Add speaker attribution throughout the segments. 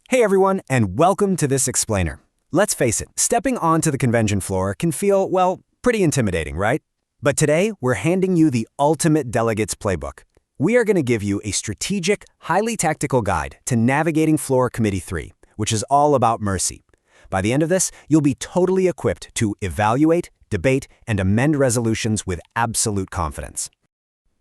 Speaker 1: Hey everyone, and welcome to this explainer. Let's face it, stepping onto the convention floor can feel, well, pretty intimidating, right? But today, we're handing you the ultimate delegates playbook. We are going to give you a strategic, highly tactical guide to navigating Floor Committee 3, which is all about mercy. By the end of this, you'll be totally equipped to evaluate, debate, and amend resolutions with absolute confidence.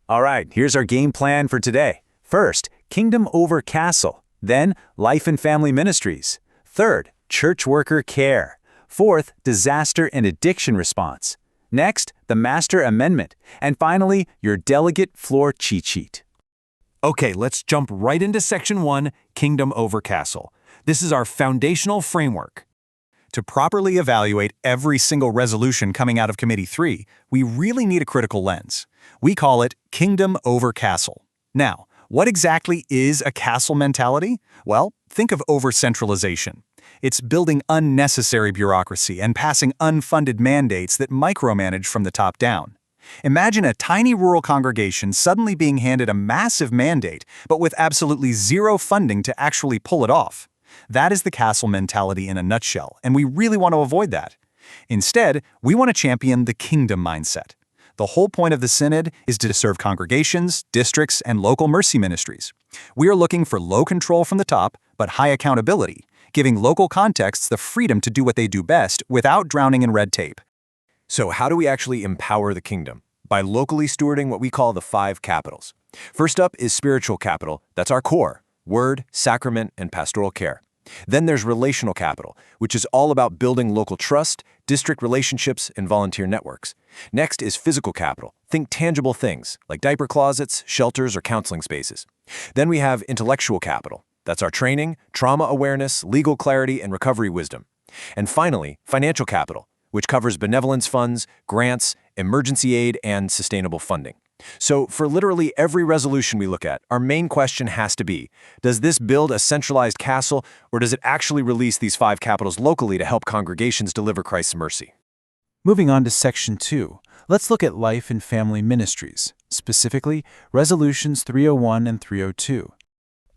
Speaker 2: All right, here's our game plan for today. First, kingdom over castle. Then, life and family ministries. Third, church worker care. Fourth, disaster and addiction response. Next, the master amendment. And finally, your delegate floor cheat sheet.
Speaker 3: Okay, let's jump right into Section 1, Kingdom over Castle. This is our foundational framework. To properly evaluate every single resolution coming out of Committee 3, we really need a critical lens. We call it Kingdom over Castle. Now, what exactly is a castle mentality? Well, think of over-centralization. It's building unnecessary bureaucracy and passing unfunded mandates that micromanage from the top down. Imagine a tiny rural congregation suddenly being handed a massive mandate, but with absolutely zero funding to actually pull it off. That is the castle mentality in a nutshell, and we really want to avoid that. Instead, we want to champion the kingdom mindset. The whole point of the Synod is to serve congregations, districts, and local mercy ministries. We are looking for low control from the top, but high accountability, giving local contexts the freedom to do what they do best without drowning in red tape.
Speaker 4: So how do we actually empower the kingdom? By locally stewarding what we call the 5 capitals. First up is spiritual capital. That's our core: word, sacrament, and pastoral care. Then there's relational capital, which is all about building local trust, district relationships, and volunteer networks. Next is physical capital. Think tangible things, like diaper closets, shelters, or counseling spaces. Then we have intellectual capital. That's our training, trauma awareness, legal clarity, and recovery wisdom. And finally, financial capital, which covers benevolence funds, grants, emergency aid, and sustainable funding. So for literally every resolution we look at, our main question has to be, does this build a centralized castle, or does it actually release these 5 capitals locally to help congregations deliver Christ's mercy?
Speaker 3: Moving on to Section 2, let's look at life and family ministries, specifically Resolutions 301 and 302.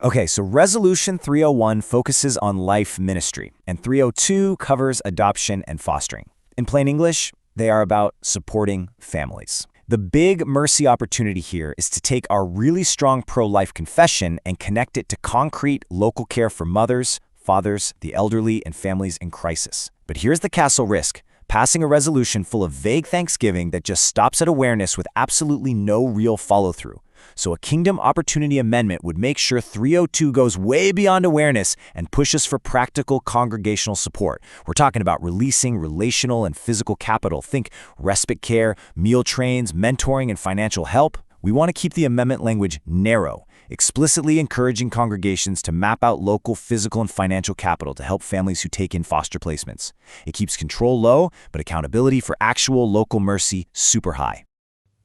Speaker 1: Okay, so Resolution 301 focuses on life ministry, and 302 covers adoption and fostering. In plain English, they are about supporting families. The big mercy opportunity here is to take our really strong pro-life confession and connect it to concrete local care for mothers, fathers, the elderly, and families in crisis. But here's the castle risk: passing a resolution full of vague thanksgiving that just stops at awareness with absolutely no real follow-through. So a Kingdom Opportunity Amendment would make sure 302 goes way beyond awareness and pushes for practical congregational support. We're talking about releasing relational and physical capital. Think respite care, meal trains, mentoring, and financial help. We want to keep the amendment language narrow, explicitly encouraging congregations to map out local physical and financial capital to help families who take in foster placements. It keeps control low, but accountability for actual local mercy super high.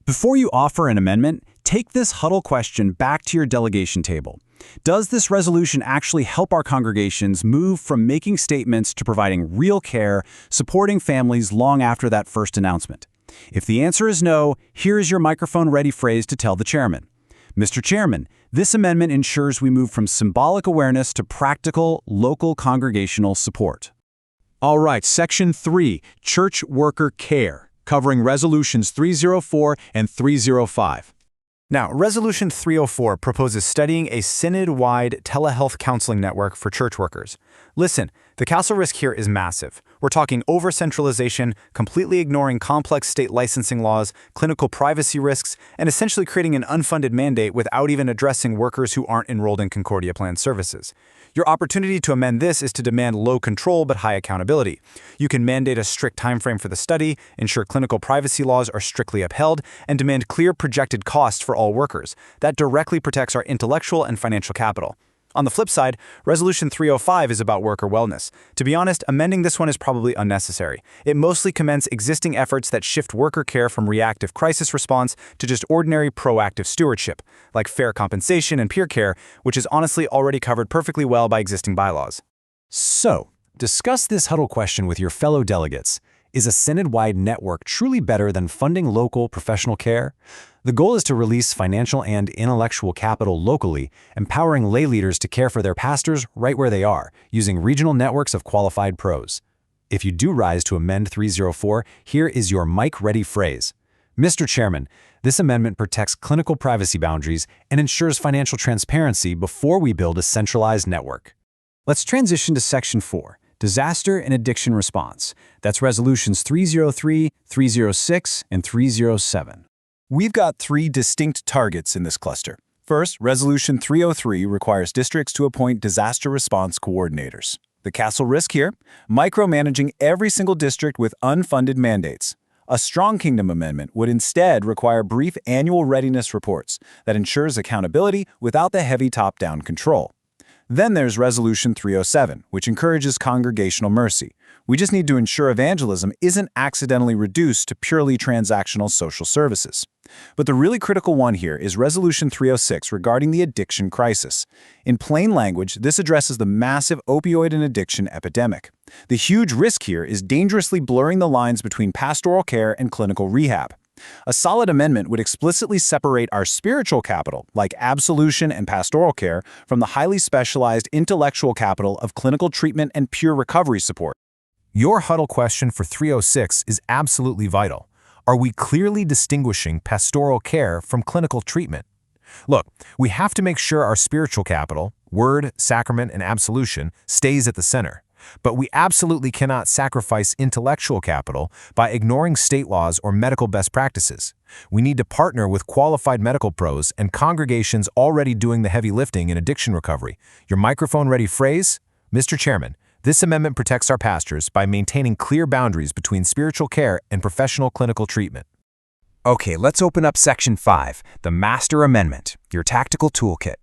Speaker 3: Before you offer an amendment, take this huddle question back to your delegation table. Does this resolution actually help our congregations move from making statements to providing real care, supporting families long after that first announcement? If the answer is no, here is your microphone-ready phrase to tell the chairman. Mr. Chairman, this amendment ensures we move from symbolic awareness to practical, local congregational support. All right, Section 3, Church Worker Care, covering Resolutions 304 and 305.
Speaker 5: Now, Resolution 304 proposes studying a Synod-wide telehealth counseling network for church workers. Listen, the castle risk here is massive. We're talking over-centralization, completely ignoring complex state licensing laws, clinical privacy risks, and essentially creating an unfunded mandate without even addressing workers who aren't enrolled in Concordia Plan services. Your opportunity to amend this is to demand low control but high accountability. You can mandate a strict timeframe for the study, ensure clinical privacy laws are strictly upheld, and demand clear projected costs for all workers. That directly protects our intellectual and financial capital. On the flip side, Resolution 305 is about worker wellness. To be honest, amending this one is probably unnecessary. It mostly commends existing efforts that shift worker care from reactive crisis response to just ordinary proactive stewardship, like fair compensation and peer care, which is honestly already covered perfectly well by existing bylaws.
Speaker 1: So, discuss this huddle question with your fellow delegates.
Speaker 2: Is a synod-wide network truly better than funding local professional care? The goal is to release financial and intellectual capital locally, empowering lay leaders to care for their pastors right where they are, using regional networks of qualified pros. If you do rise to amend 304, here is your mic-ready phrase. Mr. Chairman, this amendment protects clinical privacy boundaries and ensures financial transparency before we build a centralized network.
Speaker 1: Let's transition to Section 4, Disaster and Addiction Response. That's Resolutions 303, 306, and 307.
Speaker 3: We've got 3 distinct targets in this cluster. First, Resolution 303 requires districts to appoint disaster response coordinators. The castle risk here? Micromanaging every single district with unfunded mandates. A strong kingdom amendment would instead require brief annual readiness reports that ensures accountability without the heavy top-down control. Then there's Resolution 307, which encourages congregational mercy. We just need to ensure evangelism isn't accidentally reduced to purely transactional social services. But the really critical one here is Resolution 306 regarding the addiction crisis. In plain language, this addresses the massive opioid and addiction epidemic. The huge risk here is dangerously blurring the lines between pastoral care and clinical rehab. A solid amendment would explicitly separate our spiritual capital, like absolution and pastoral care, from the highly specialized intellectual capital of clinical treatment and pure recovery support.
Speaker 5: Your huddle question for 306 is absolutely vital. Are we clearly distinguishing pastoral care from clinical treatment? Look, we have to make sure our spiritual capital, word, sacrament, and absolution, stays at the center. But we absolutely cannot sacrifice intellectual capital by ignoring state laws or medical best practices. We need to partner with qualified medical pros and congregations already doing the heavy lifting in addiction recovery. Your microphone-ready phrase? Mr. Chairman, this amendment protects our pastors by maintaining clear boundaries between spiritual care and professional clinical treatment.
Speaker 1: Okay, let's open up Section 5, the Master Amendment, your tactical toolkit.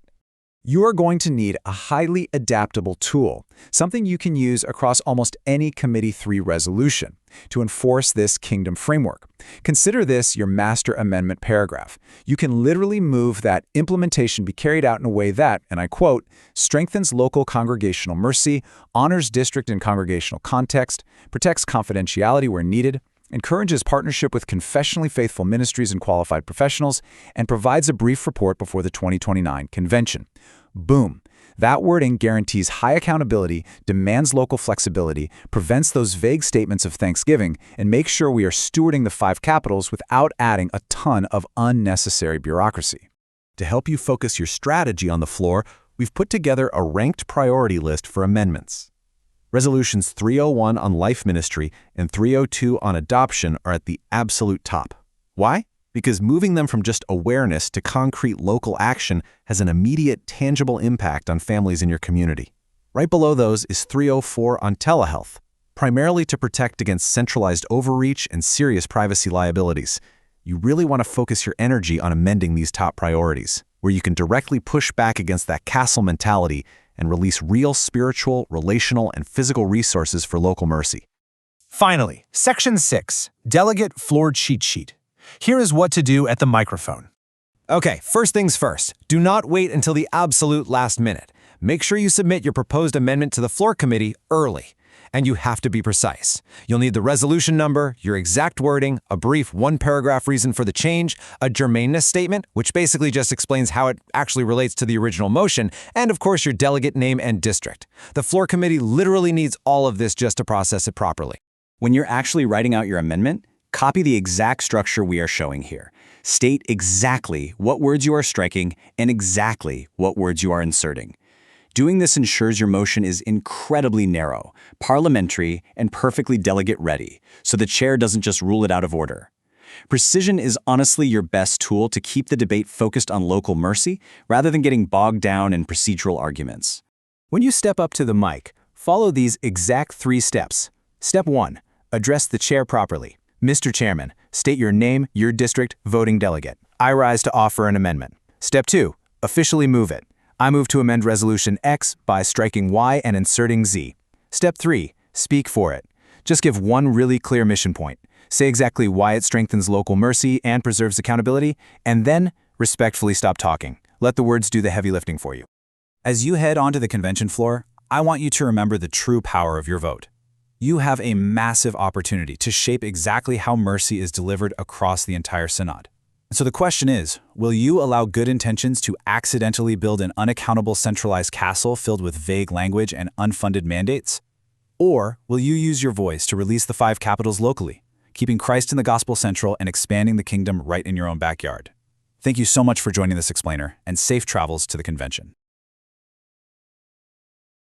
Speaker 1: You are going to need a highly adaptable tool, something you can use across almost any Committee 3 resolution to enforce this kingdom framework. Consider this your Master Amendment paragraph. You can literally move that implementation be carried out in a way that, and I quote, strengthens local congregational mercy, honors district and congregational context, protects confidentiality where needed, encourages partnership with confessionally faithful ministries and qualified professionals, and provides a brief report before the 2029 convention. Boom. That wording guarantees high accountability, demands local flexibility, prevents those vague statements of Thanksgiving, and makes sure we are stewarding the 5 capitals without adding a ton of unnecessary bureaucracy.
Speaker 2: To help you focus your strategy on the floor, we've put together a ranked priority list for amendments. Resolutions 301 on life ministry and 302 on adoption are at the absolute top. Why? Because moving them from just awareness to concrete local action has an immediate, tangible impact on families in your community. Right below those is 304 on telehealth, primarily to protect against centralized overreach and serious privacy liabilities. You really want to focus your energy on amending these top priorities, where you can directly push back against that castle mentality and release real spiritual, relational, and physical resources for local mercy.
Speaker 3: Finally, Section 6, Delegate Floored Cheat Sheet. Here is what to do at the microphone. Okay, first things first. Do not wait until the absolute last minute. Make sure you submit your proposed amendment to the floor committee early. And you have to be precise. You'll need the resolution number, your exact wording, a brief 1-paragraph reason for the change, a germaneness statement, which basically just explains how it actually relates to the original motion, and of course your delegate name and district. The floor committee literally needs all of this just to process it properly.
Speaker 1: When you're actually writing out your amendment, copy the exact structure we are showing here. State exactly what words you are striking and exactly what words you are inserting. Doing this ensures your motion is incredibly narrow, parliamentary, and perfectly delegate-ready, so the chair doesn't just rule it out of order. Precision is honestly your best tool to keep the debate focused on local mercy rather than getting bogged down in procedural arguments. When you step up to the mic, follow these exact 3 steps. Step 1. Address the chair properly. Mr. Chairman, state your name, your district, voting delegate. I rise to offer an amendment. Step 2. Officially move it. I move to amend Resolution X by striking Y and inserting Z. Step 3. Speak for it. Just give one really clear mission point. Say exactly why it strengthens local mercy and preserves accountability, and then respectfully stop talking. Let the words do the heavy lifting for you. As you head onto the convention floor, I want you to remember the true power of your vote.
Speaker 3: You have a massive opportunity to shape exactly how mercy is delivered across the entire Synod. So the question is, will you allow good intentions to accidentally build an unaccountable centralized castle filled with vague language and unfunded mandates? Or will you use your voice to release the 5 capitals locally, keeping Christ in the gospel central and expanding the kingdom right in your own backyard? Thank you so much for joining this explainer, and safe travels to the convention.